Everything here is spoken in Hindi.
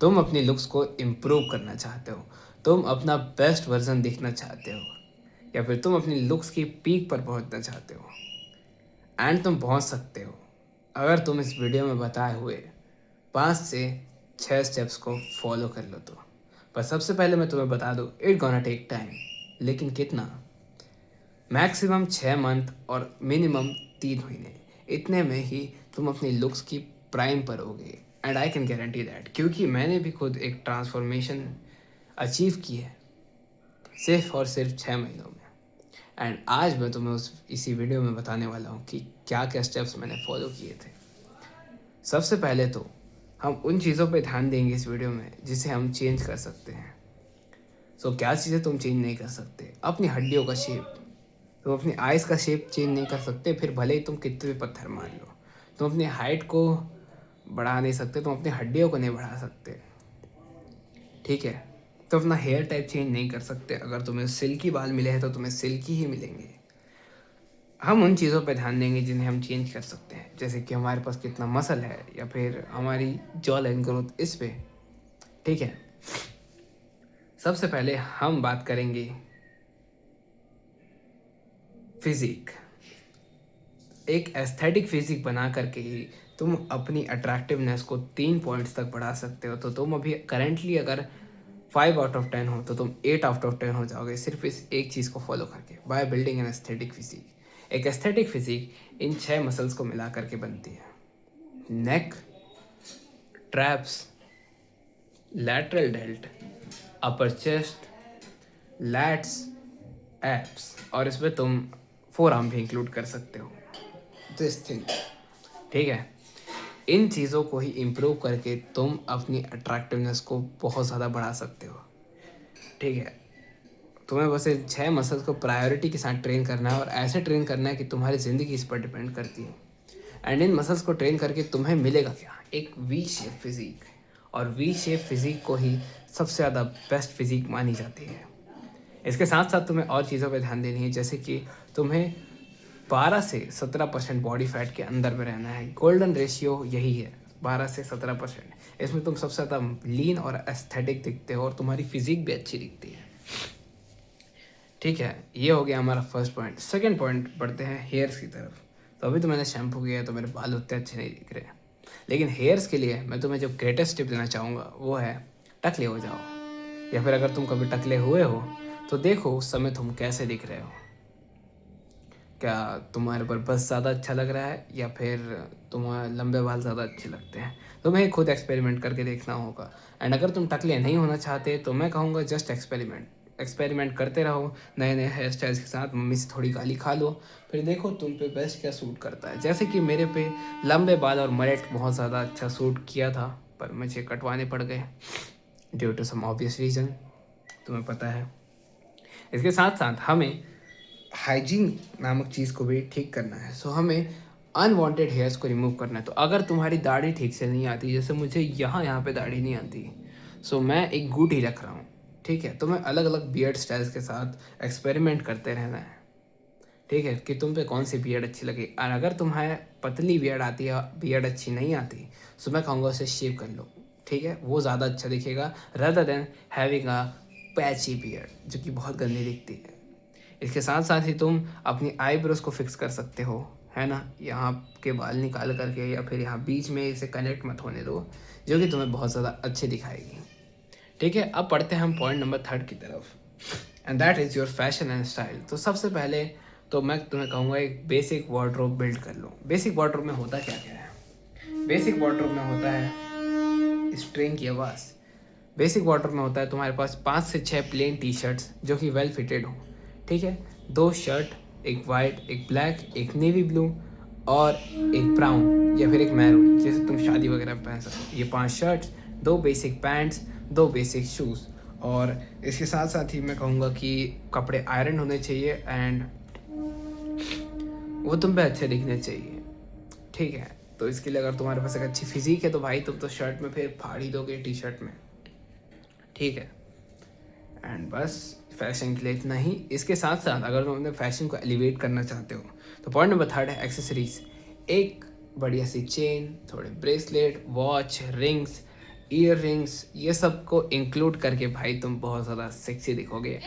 तुम अपनी लुक्स को इम्प्रूव करना चाहते हो, तुम अपना बेस्ट वर्जन देखना चाहते हो, या फिर तुम अपनी लुक्स की पीक पर पहुंचना चाहते हो, एंड तुम पहुंच सकते हो अगर तुम इस वीडियो में बताए हुए 5 से 6 स्टेप्स को फॉलो कर लो तो। पर सबसे पहले मैं तुम्हें बता दूँ, इट गोना टेक टाइम। लेकिन कितना? मैक्सिमम 6 मंथ और मिनिमम 3 महीने। इतने में ही तुम अपनी लुक्स की प्राइम पर होगे, and I can guarantee that, क्योंकि मैंने भी खुद एक ट्रांसफॉर्मेशन अचीव की है सिर्फ और सिर्फ 6 महीनों में। एंड आज मैं तुम्हें इसी वीडियो में बताने वाला हूँ कि क्या क्या स्टेप्स मैंने फॉलो किए थे। सबसे पहले तो हम उन चीज़ों पे ध्यान देंगे इस वीडियो में जिसे हम चेंज कर सकते हैं। क्या चीज़ें तुम चेंज नहीं कर सकते? अपनी हड्डियों का शेप। तुम अपनी आइज़ का शेप चेंज नहीं कर सकते, फिर भले ही तुम कितने भी पत्थर मार लो। तुम अपनी हाइट को बढ़ा नहीं सकते, तुम अपनी हड्डियों को नहीं बढ़ा सकते, ठीक है? तो अपना हेयर टाइप चेंज नहीं कर सकते। अगर तुम्हें सिल्की बाल मिले हैं तो तुम्हें सिल्की ही मिलेंगे। हम उन चीज़ों पे ध्यान देंगे जिन्हें हम चेंज कर सकते हैं, जैसे कि हमारे पास कितना मसल है, या फिर हमारी जॉ लाइन ग्रोथ, इस पे, ठीक है? सबसे पहले हम बात करेंगे फिजिक। एक एस्थेटिक फिजिक बना करके ही तुम अपनी अट्रैक्टिवनेस को 3 पॉइंट्स तक बढ़ा सकते हो। तो तुम अभी करेंटली अगर 5 आउट ऑफ 10 हो तो तुम 8 आउट ऑफ 10 हो जाओगे, सिर्फ इस एक चीज़ को फॉलो करके, by building an aesthetic physique. एक एस्थेटिक फिजिक इन 6 मसल्स को मिला करके बनती है: neck, traps, lateral delt, upper chest, lats, abs, और इसमें तुम फोर आर्म भी इंक्लूड कर सकते हो, दिस थिंग, ठीक है? इन चीज़ों को ही इम्प्रूव करके तुम अपनी अट्रैक्टिवनेस को बहुत ज़्यादा बढ़ा सकते हो, ठीक है? तुम्हें बस इन 6 मसल्स को प्रायोरिटी के साथ ट्रेन करना है, और ऐसे ट्रेन करना है कि तुम्हारी ज़िंदगी इस पर डिपेंड करती है। एंड इन मसल्स को ट्रेन करके तुम्हें मिलेगा क्या? एक वी शेप फिजिक। और वी शेप फिजिक को ही सबसे ज़्यादा बेस्ट फिजिक मानी जाती है। इसके साथ साथ तुम्हें और चीज़ों पर ध्यान देनी है, जैसे कि तुम्हें 12 से 17% बॉडी फैट के अंदर में रहना है। गोल्डन रेशियो यही है, 12 से 17%। इसमें तुम सबसे ज़्यादा लीन और एस्थेटिक दिखते हो, और तुम्हारी फिजिक भी अच्छी दिखती है, ठीक है? ये हो गया हमारा फर्स्ट पॉइंट। सेकंड पॉइंट बढ़ते हैं हेयर्स की तरफ। तो अभी तो मैंने शैम्पू किया है तो मेरे बाल उतने अच्छे नहीं दिख रहे हैं, लेकिन हेयर्स के लिए मैं तुम्हें जो ग्रेटेस्ट टिप देना चाहूँगा वो है, टकले हो जाओ। या फिर अगर तुम कभी टकले हुए हो तो देखो उस समय तुम कैसे दिख रहे हो। क्या तुम्हारे पर बस ज़्यादा अच्छा लग रहा है, या फिर तुम्हारे लंबे बाल ज़्यादा अच्छे लगते हैं? तुम्हें खुद एक्सपेरिमेंट करके देखना होगा। एंड अगर तुम टकले नहीं होना चाहते तो मैं कहूँगा जस्ट एक्सपेरिमेंट करते रहो नए नए हेयर स्टाइल्स के साथ। मम्मी से थोड़ी गाली खा लो, फिर देखो तुम पे बेस्ट क्या सूट करता है। जैसे कि मेरे पे लंबे बाल और मलेट बहुत ज़्यादा अच्छा सूट किया था, पर मुझे कटवाने पड़ गए due to some obvious reason, तुम्हें पता है। इसके साथ साथ हमें हाइजीन नामक चीज़ को भी ठीक करना है। हमें अनवांटेड हेयर्स को रिमूव करना है। तो अगर तुम्हारी दाढ़ी ठीक से नहीं आती, जैसे मुझे यहाँ पे दाढ़ी नहीं आती, मैं एक गूटी रख रहा हूँ, ठीक है? तुम्हें अलग अलग बियर्ड स्टाइल्स के साथ एक्सपेरिमेंट करते रहना है, ठीक है? कि तुम पे कौन सी बियर्ड अच्छी लगे। और अगर तुम्हें पतली बियर्ड आती है, बियर्ड अच्छी नहीं आती, मैं कहूँगा उसे शेव कर लो, ठीक है? वो ज़्यादा अच्छा दिखेगा rather than having a patchy beard जो कि बहुत गंदी दिखती है। इसके साथ साथ ही तुम अपनी आईब्रोज को फिक्स कर सकते हो, है ना? यहाँ के बाल निकाल करके, या फिर यहाँ बीच में इसे कनेक्ट मत होने दो, जो कि तुम्हें बहुत ज़्यादा अच्छी दिखाएगी, ठीक है? अब पढ़ते हैं हम पॉइंट नंबर 3 की तरफ, and that is your fashion and style. तो सबसे पहले तो मैं तुम्हें कहूँगा एक बेसिक वार्डरोब बिल्ड कर लो। बेसिक वार्डरोब में होता क्या क्या है? बेसिक वार्डरोब में होता है स्ट्रिंग की आवाज़। बेसिक वार्डरोब में होता है तुम्हारे पास 5 से 6 प्लेन टी शर्ट्स जो कि वेल फिटेड हों, ठीक है? 2 शर्ट, एक वाइट, एक ब्लैक, एक नेवी ब्लू, और एक ब्राउन या फिर एक मैरून, जैसे तुम शादी वगैरह में पहन सकते हो। ये 5 shirts, 2 basic pants, 2 basic shoes. और इसके साथ साथ ही मैं कहूँगा कि कपड़े आयरन होने चाहिए, एंड वो तुम पे अच्छे दिखने चाहिए, ठीक है? तो इसके लिए अगर तुम्हारे पास एक अच्छी फिजिक है तो भाई तुम तो शर्ट में फिर फाड़ ही दोगे टी शर्ट में, ठीक है? एंड बस फैशन के लिए इतना ही। इसके साथ साथ अगर तुम अपने फैशन को एलिवेट करना चाहते हो तो पॉइंट नंबर 3 है एक्सेसरीज। एक बढ़िया सी चेन, थोड़े bracelet, watch, rings, year rings, ये सब को इंक्लूड करके भाई तुम बहुत ज़्यादा सेक्सी दिखोगे।